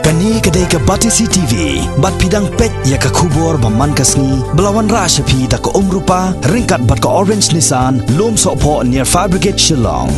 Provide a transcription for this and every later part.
Kani kedai ke Batisi TV, bat pidang pet ya ke kubur baman kasni, belawan rashapi da ke rupa, ringkat bat ke Orange Nissan, lom sokpo near Fire Brigade Shillong.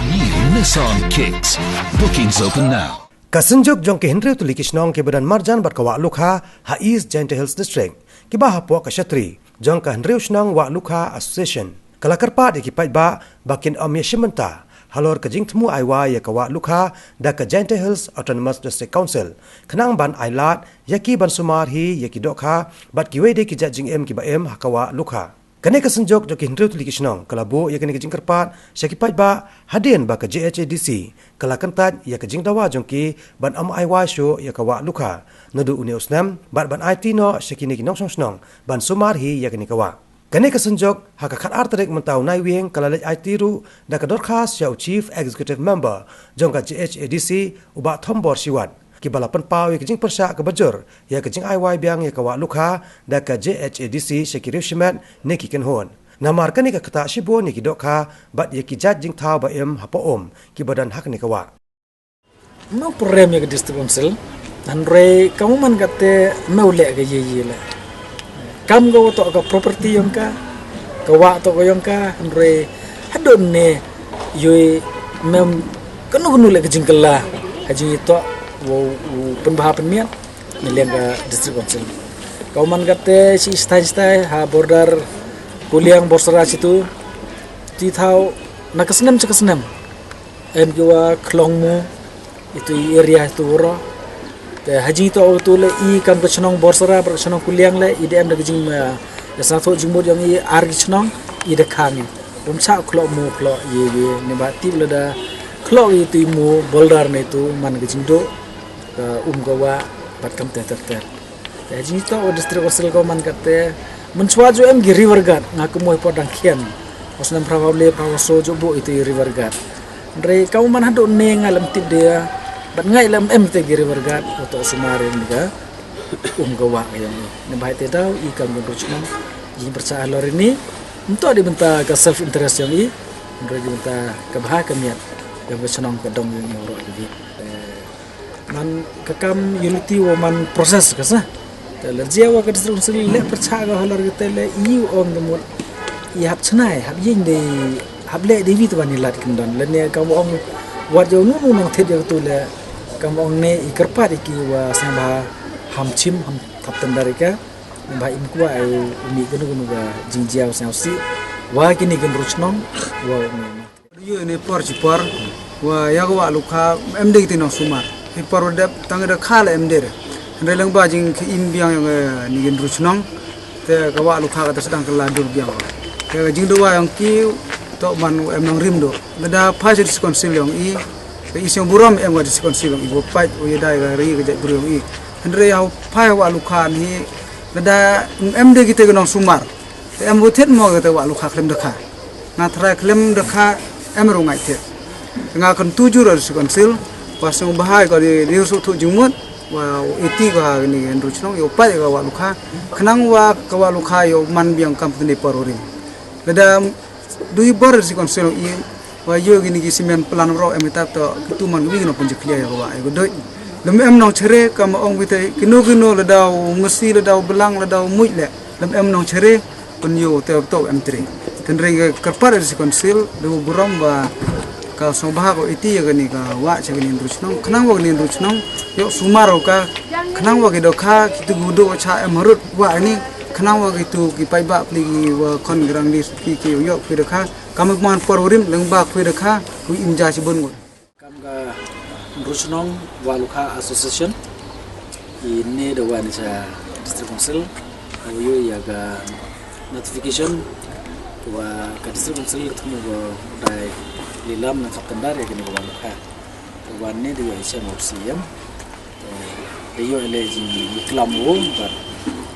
New Nissan Kicks. Bookings open now. Kasenjok jong ke Henry Tuli Kishnong ke badan marjan bat ka wak lukha ha East Giant Hills District. Ki bah po ka Shatri, jong ka Henry Shnong wak lukha association. Kala karpat ikipat ba bakin om yeshimenta. Halor ka jing temu aiwa ya ka wak lukha da ka Giant Hills Autonomous District Council. Kenang ban ailat yaki ban sumar hi yaki dokha bat ki wede ki jing em ki ba em ha ka wak lukha. Kane kasenjok jok Henry Tuli Kishnong kala bo ya kane ka jing karpat syakipat ba hadien ba ka JHADC kala kentat ya ka jing dawa jong ki ban am aiwa sho ya ka wak lukha. Nadu uni usnam bat ban IT no syakini ki nong snong ban sumar hi ya kane ka wak. Kane kasenjok haka khat artrek mentau nai wing kala lej IT ru da ka dorkhas ya Chief Executive Member jong ka JHADC uba thombor siwat ki balapan pau ya ka jing persya ka bajur ya ka jing IY biang ya ka wak lukha da ka JHADC syakiri shimat ne ki ken hon. Namar kane ka kata shibo ni ki dokha bat ya ki jat jing thau ba em hapo om ki badan hak ni ka wak. No program ya ke district council andre kamu man kate no le ke ye le kam go to ka property yang ka wa to ko yang ka andre hadon ne yoi mem kanu le ke jingkala haji to wo penbah penmiat ne leng ka district council kamu man kate si stai ha border kuliang borsara situ ti thau nakasnam chakasnam em gua klongmu itu area itu ora haji to le I kam ke chnong borsara per chnong kuliang le idem de jing ya sa tho jing mod yang I ar chnong I de khang bom cha klo mu klo ye ne ba ti le da klo I ti mu boldar ne tu man ke jing do ga wa bat kam te ter haji to district council ko man kate menchwa jo em gi river gat ngak mo po dang khian osnam probably prawaso jo bo itu river gat re kau man hado ne ngalam tip dia bat ngai lam em te giri wargat untuk sumarin juga gawa yang ni bai te dau I kam go chna I percaya lor ini untuk dibenta ka self interest yang I untuk dibenta ka bah kamiat yang bersenang ka dong yang ro di man kakam unity wo man proses ka sa alergia wa ka distruk sel le percaya ga halor te le I on the mol I hab chnai hab yin de hab le de vi to ban lat kendon le ne ka wo wat jo nu nong the jo tu le kamu ne ikarpat iki wa samba hamchim ham kapten darika ba imkwa ai umi gunu ga jingjiao sausi wa kini gen ruchnong wa yu ne por chipor wa ya wa lukha emde tino sumar i por de tangda khala emde re lang ba jing im biang ni gen ruchnong te ka wa lukha ka sedang kala dur biang te jing do wa yang ki to man em nang rim do da phase disconsil yang I isong buram em wa disconsil yang ibo pait o yadai ga ri ga buram I andre au phai wa lukha ni da em de gite gnong sumar em bo thet mo ga wa lukha klem dakha na thra klem dakha em ro ngai the nga kan tuju ro disconsil pasong bahai ga ri su thu jumut wa eti ga ni en ruchnong yo pai ga wa lukha khnang wa ka wa lukha yo man biang company parori da dui bor disconsil I wa yo gini ki simen plan ro em tap to tu man wi no punji clear ya wa ai go doi lem em no chere kam ong wite kino le daw ngsi le daw belang le daw muj le lem em no chere pun yo te to em tri ten re karpar si konsil de buram ba ka so bah ko iti ya gani ka wa che gani ruchnong khnang wa gani ruchnong yo sumaro ka khnang wa ge do kha ki tu gudo cha em rut wa ni khnang wa ge tu ki pai ba pli wa kon grang dis ki yo ki do kha kamu man pororim lengba khuirkha ku imja sibun go kam ga rusnong walukha association ini the one is district council ayo ya ga notification wa ka district council thumu go dai lilam na kaptandar ya gini walukha one ne dia isya mopsiam ayo eleji iklam wo but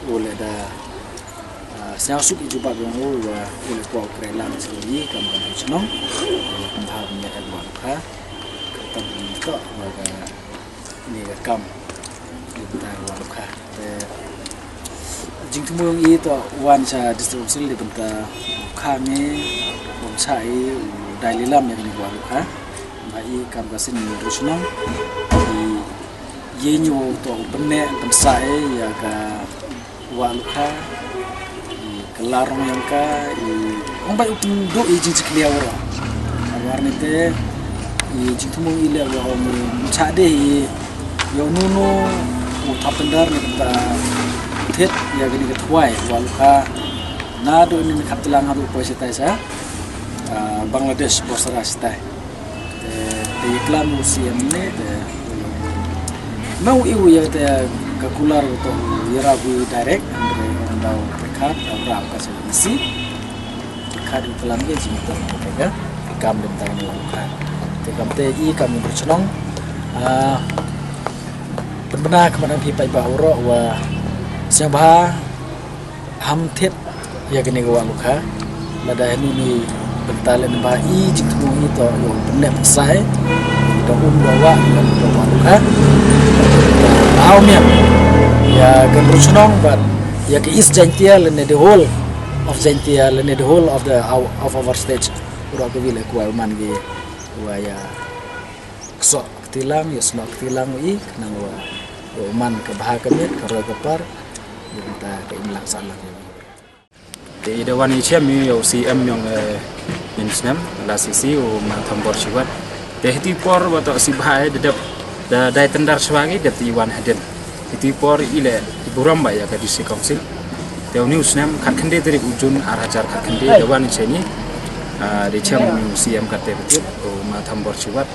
ole da saya suka juga bangau wa oleh kuau kerelan sekali kamu kan senang paham ni ada walukha kata kita waga ni kam kita walukha jing temu yang itu wan sa distribusi di benta kami bangsa dai lam yang ni walukha mai kam kasin rusnang yenyu to benek pensai ya ka wa lukha kelarong yang ka ong bai upin do jing ciklia ora warni te jing tumu ile wa om chade yo nuno utapendar ni ta thet ya gini ke tuai wa lukha na do ni khatilang haru posita sa Bangladesh posara stai de iklan museum ni mau iu ya te kakular to yarabu direct andre ondau rekat orang ka sisi rekat iklan ge jimta ka ikam dem ta ni ka te kam te I kam berchenong benar kemudian pi pai ba uro wa siapa ham thet ya gini ga luka lada ni bentalen ba I jitmu itu yo benek sai do bawa dan do luka aumnya ya kan rusnong but ya ke is jantial in the whole of jantial in the whole of our stage ura ke vile ku man ge wa ya so tilang ya snok tilang I nang wa man ke bahakamit ke par kita ke imlak salah thì đầu anh xem nhiều CM yang Vietnam là sisi o mantam borsiwat deh ti por wato si bahaya dedap dai tendar swagi dep ti wan haden ti por ile buram ba ya ka disi council teu news nam khat khande dari ujun arajar khat khande dawan cheni de chem CM kate betul o mantam borsiwat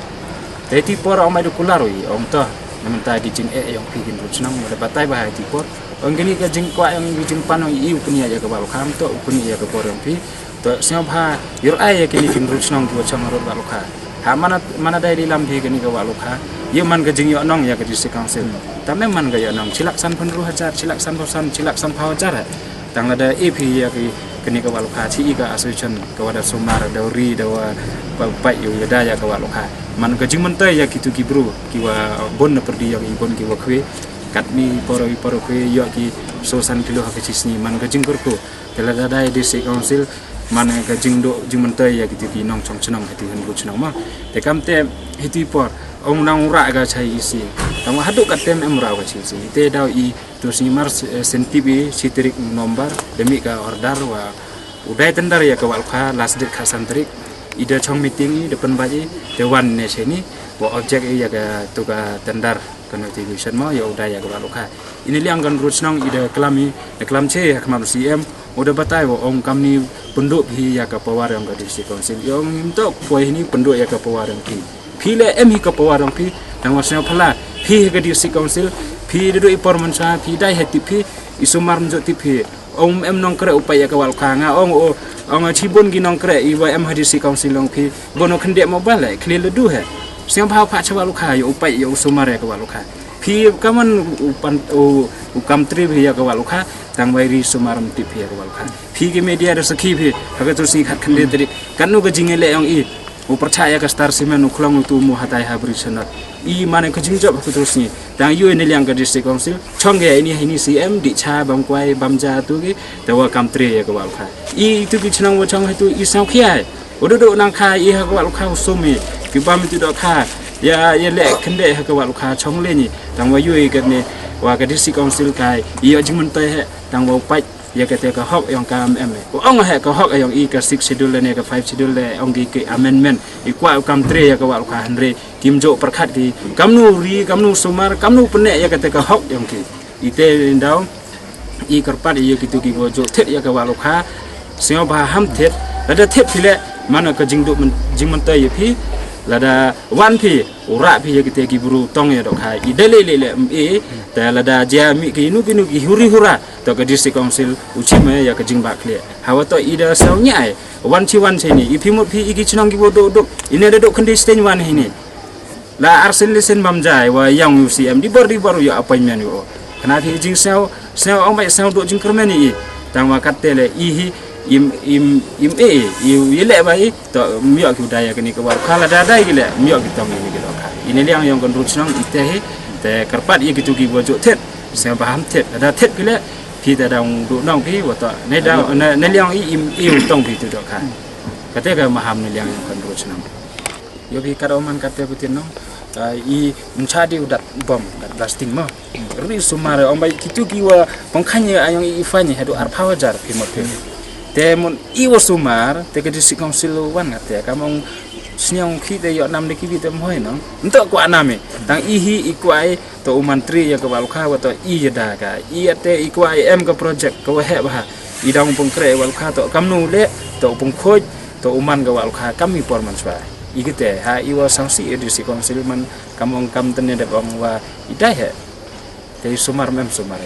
deh ti por omai du kularoi om to namenta di jing yang pigin rutnam ada batai bahaya ti por Onggini ke jingkwa yang bijing panong iu punya ya ke balukam to punya ya ke porong pi to siapa yor ai ya kini kinrus nong dua camarot balukha ha mana dai di lambi kini ke balukha ye man ke jing yo nong ya ke disi council tapi man ke yo nong cilaksan penru hajar cilaksan bosan cilaksan pawajar tang ada EP ya ke kini ke balukha ci ka association ke wada sumar dauri dawa pai yo ya daya ke balukha man ke jing mentai ya kitu kibru kiwa bon na perdi yang ibon kiwa kwe katmi poro kwe yo ki sosan kilo ha kisni man ga jingkur ko tela dai disi council man ga jingdo jingmentai ya gitu ki nong chong chnong hati han bu chnong ma te kam te hiti por ong nang ra ga chai isi tang hadu ka tem em ra ga chi si te dau I to si mar sentibi sitrik nombar demi ka order wa udai tendar ya ka wal kha last date khasan tarik ida chong meeting depan baji dewan ne cheni wa object ya ga to ka tendar contribution mau ya udah ya kebalu kah ini liang kan roots nong ide kelami kelam ce ya kemar CM udah batai wo om kami penduk hi ya ke pawar yang ke disi council yang untuk poin ini penduk ya ke pawar yang pi le em hi ke pawar yang pi dan wasnya pala pi ke disi council pi duduk ipor mensa pi dai hati pi isumar menjot pi om em nong kere upaya ke wal kanga ong cibun gi nong kere iwa em hadisi council long pi bono kendek mobile le clear ledu he siapa pak coba luka yo upai yo sumar ya ke luka pi kaman upan ukam tri ya ke luka tang bairi sumaram tip ya ke luka pi ke media ada seki pi aga terus ni khat khande tadi kan nu ke jingele yang I percaya ke star simen nu khlong tu mu hatai habri sanat I mane ke jingjob ke terus ni tang yu ini yang ke district council chong ge ini CM di cha bang kwai bamja tu ke dawa kam tri ya ke luka I itu ki chnang wo chong itu I sau khiai udu nang khai I ha ke luka usumi kibam itu dok kha ya le kende ha ka luka chong le ni tang wa yui ka ni wa ka disi council kai I jing mentai he tang wa pai ya ka te ka hok yang ka mm ko ong ha ka hok yang I ka 6 schedule ne ka 5 schedule le ong gi ke amendment I kwa kam 3 ya ka luka hanre kim jo perkhat ki kamnu sumar kamnu pene ya ka te ka hok yang ki ite ndau I kerpat I gitu ki go jo thet ya ka luka sio ba ham thet ada thet pile mana ka jing mentai ya pi lada wan pi ura pi ya kita ki buru tong ya dok hai idele le ta lada jami ki nu ki huri hura to ka district council uchime ya ka jingba kle hawa to ida saunya ai wan sini ipi mot pi iki chnong ki bodo dok ini ada dok kendi stain wan ini la arsen lesen mamjai wa yang UCM di bor ya appointment yo kana thi jing sao ong bai sao dok jing kermen I tang wa katele I im le bai to mio ki daya kini ke war khala dadai gile mio ki tong ni gitu ka ini yang kon rutnong ite he te karpat I gitu ki bojo thet se paham thet ada thet gile pi ta dong du nong pi wa to ne da ne liang I tong pi tu do ka kate ka maham ne liang kon rutnong yo pi ka man kate putin no I mencari udat bom dat blasting mo ri sumare om bai kitu kiwa pangkanya ayong ifanya hadu arpawajar pimote temon iwo sumar te ke disi council wan ngate kamong snyong khite yo nam de kibi tem hoi no entok kwa name tang ihi ikwai to mantri ya ke walkha wa to I yada ka I ate ikwai em ka project ko he ba idang pungkre walkha to kamnu le to pungkhoj to uman ka walkha kami porman swa igete ha iwa sanksi edisi konsil man kamong kam tene de bang wa idai he te sumar mem sumar